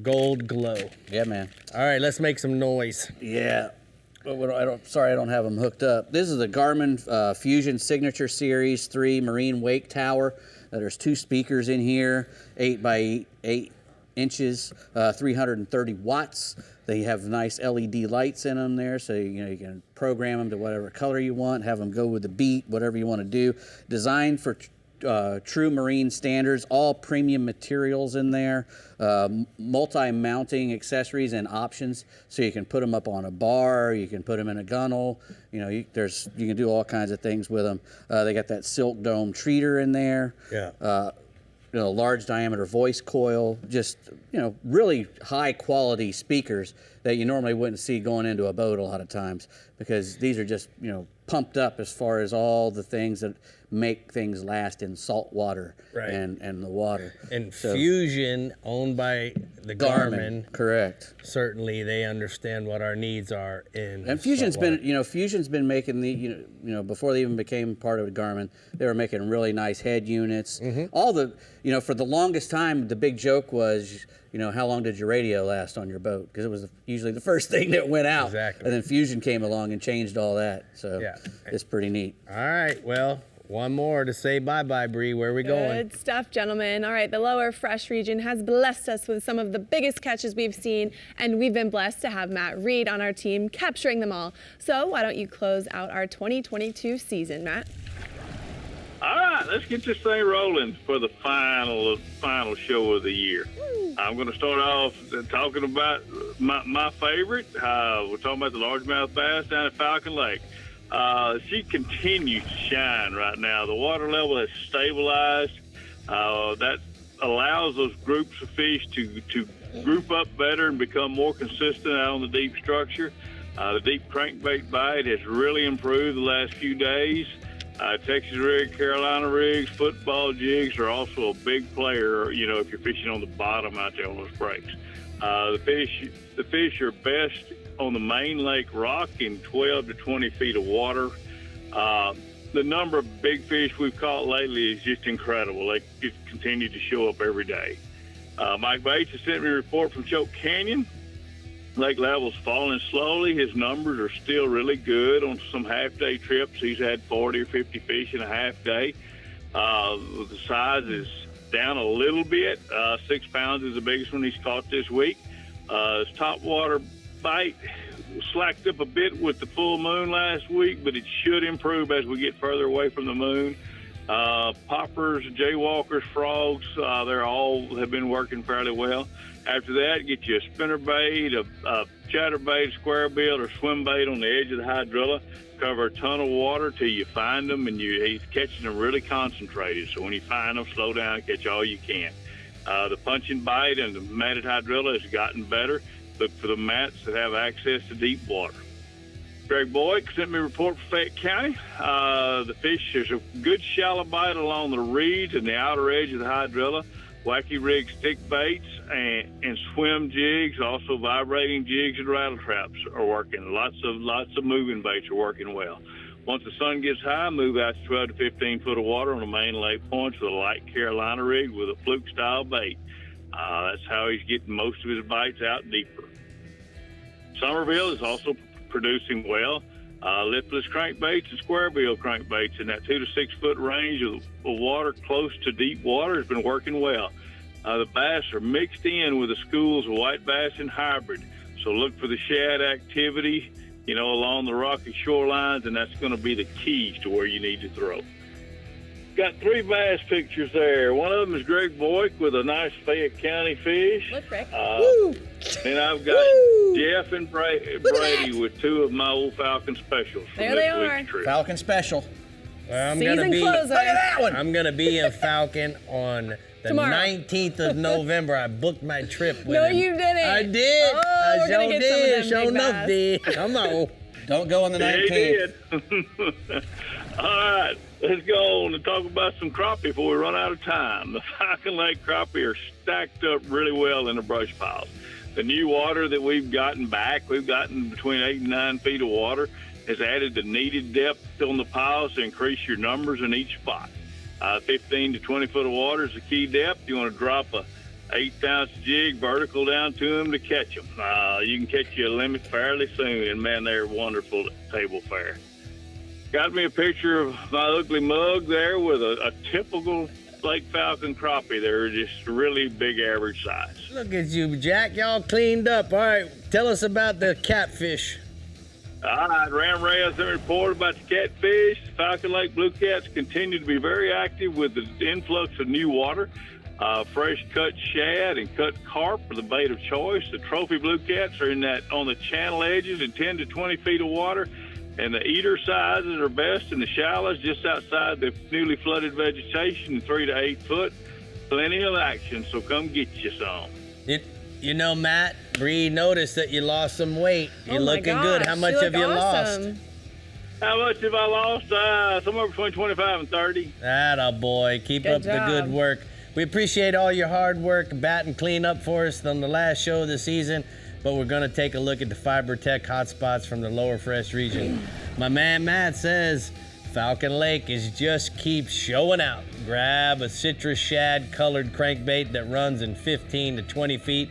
Gold Glow. Yeah, man. All right, let's make some noise. Yeah. Sorry, I don't have them hooked up. This is the Garmin Fusion Signature Series 3 Marine Wake Tower. There's 2 speakers in here, 8 by 8 inches, 330 watts. They have nice LED lights in them there, so you can program them to whatever color you want, have them go with the beat, whatever you want to do. Designed for true marine standards, all premium materials in there, multi-mounting accessories and options, so you can put them up on a bar, you can put them in a gunnel, you can do all kinds of things with them. They got that silk dome treater in there. Yeah. Large diameter voice coil, just, really high quality speakers that you normally wouldn't see going into a boat a lot of times, because these are just, pumped up as far as all the things that make things last in salt water and the water. And Fusion, owned by the Garmin, correct. Certainly, they understand what our needs are in. And Fusion's been making the before they even became part of Garmin, they were making really nice head units. All the for the longest time, the big joke was how long did your radio last on your boat? Because it was usually the first thing that went out. Exactly. And then Fusion came along and changed all that. So it's pretty neat. All right. Well, One more to say bye-bye, Bree. Where are we going? Good stuff, gentlemen. All right, the lower fresh region has blessed us with some of the biggest catches we've seen, and we've been blessed to have Matt Reed on our team capturing them all. So why don't you close out our 2022 season, Matt? All right, let's get this thing rolling for the final show of the year. I'm going to start off talking about my favorite. We're talking about the largemouth bass down at Falcon Lake. She continues to shine right now. The water level has stabilized. That allows those groups of fish to group up better and become more consistent out on the deep structure. The deep crankbait bite has really improved the last few days. Texas rig, Carolina rigs, football jigs are also a big player, you know, if you're fishing on the bottom out there on those breaks. The fish are best on the main lake rock in 12 to 20 feet of water. The number of big fish we've caught lately is just incredible. They just continue to show up every day. Mike Bates has sent me a report from Choke Canyon. Lake level's falling slowly. His numbers are still really good on some half-day trips. He's had 40 or 50 fish in a half day. The size is down a little bit. 6 pounds is the biggest one he's caught this week. His top water bite slacked up a bit with the full moon last week, but it should improve as we get further away from the moon. Poppers, jaywalkers, frogs, they're all have been working fairly well. After that, get you a spinner bait, a chatterbait, a square bill, or swim bait on the edge of the hydrilla. Cover a ton of water till you find them, and he's catching them really concentrated. So when you find them, slow down and catch all you can. The punching bite and the matted hydrilla has gotten better. Look for the mats that have access to deep water. Greg Boyd sent me a report from Fayette County. The fish, there's a good shallow bite along the reeds and the outer edge of the hydrilla. Wacky rig stick baits and swim jigs, also vibrating jigs and rattle traps are working. Lots of moving baits are working well. Once the sun gets high, move out to 12 to 15 foot of water on the main lake points with a light Carolina rig with a fluke style bait. That's how he's getting most of his bites out deeper. Somerville is also producing well. Lipless crankbaits and square bill crankbaits in that 2 to 6 foot range of water close to deep water has been working well. The bass are mixed in with the schools of white bass and hybrid. So look for the shad activity, you know, along the rocky shorelines, and that's going to be the keys to where you need to throw. Got 3 bass pictures there. One of them is Greg Boyd with a nice Fayette County fish. Look, Rick. And I've got Jeff and Brady with 2 of my old Falcon specials from There this they are. week's trip. Falcon special. Well, Season closer. Look at that one. I'm gonna be in Falcon on the Tomorrow. 19th of November. I booked my trip with No, him. you didn't. I did. Oh, I we're gonna get some of them Sure big enough bass. did. Come on. Don't go on the Yeah, he 19th. did. All right, let's go on and talk about some crappie before we run out of time. The Falcon Lake crappie are stacked up really well in the brush piles. The new water that we've gotten back, we've gotten between 8 and 9 feet of water, has added the needed depth on the piles to increase your numbers in each spot. 15 to 20 foot of water is the key depth. You want to drop a 1/8 jig vertical down to them to catch them. You can catch you a limit fairly soon, and man, they're wonderful at table fare. Got me a picture of my ugly mug there with a typical Lake Falcon crappie. They're just really big average size. Look at you, Jack. Y'all cleaned up. All right, tell us about the catfish. All right, Ram Reyes sent a report about the catfish. The Falcon Lake blue cats continue to be very active with the influx of new water. Fresh cut shad and cut carp are the bait of choice. The trophy blue cats are on the channel edges in 10 to 20 feet of water, and the eater sizes are best in the shallows just outside the newly flooded vegetation, 3 to 8 foot. Plenty of action, so come get you some. You know, Matt, Bree noticed that you lost some weight. You're Oh my looking good. How gosh, much you have look you awesome. lost? How much have I lost? Somewhere between 25 and 30. Atta boy. Keep Good up the good job. work. We appreciate all your hard work, batting clean up for us on the last show of the season, but we're going to take a look at the Fiber Tech hotspots from the lower fresh region. My man Matt says Falcon Lake just keeps showing out. Grab a citrus shad colored crankbait that runs in 15 to 20 feet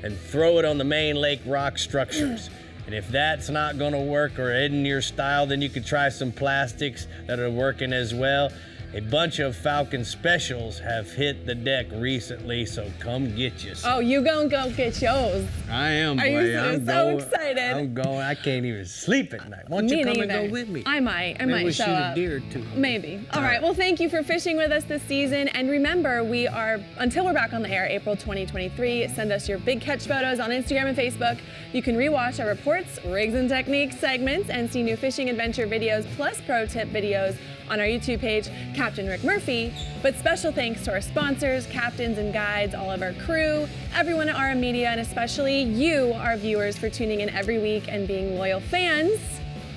and throw it on the main lake rock structures. And if that's not gonna work or isn't your style, then you could try some plastics that are working as well. A bunch of Falcon specials have hit the deck recently, so come get you some. Oh, you gonna go get yours. I am, boy. Are you I'm so going, excited? I'm going. I can't even sleep at night. Why don't you come and go with me? I might Maybe we show shoot up. a deer or two. Maybe. All right. Well, thank you for fishing with us this season. And remember, we are, until we're back on the air, April 2023, send us your big catch photos on Instagram and Facebook. You can rewatch our reports, rigs and techniques segments, and see new fishing adventure videos plus pro tip videos on our YouTube page, Captain Rick Murphy. But special thanks to our sponsors, captains and guides, all of our crew, everyone at RM Media, and especially you, our viewers, for tuning in every week and being loyal fans.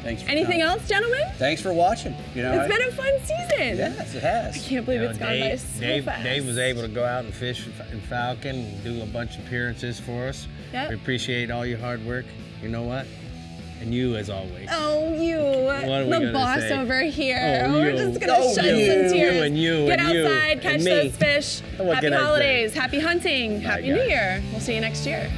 Thanks for Anything coming. else, gentlemen? Thanks for watching. You know, It's been a fun season. Yes, it has. I can't believe You know, it's gone by so fast. Dave was able to go out and fish in Falcon and do a bunch of appearances for us. Yep. We appreciate all your hard work. You know what? And you, as always. Oh, you, What are we the gonna boss say? over here. Oh, We're you. just gonna Oh, shed you. some tears. You and you Get and you outside, catch and me. those fish. What Happy can I say? holidays, happy hunting, Bye, happy New guys. Year. We'll see you next year.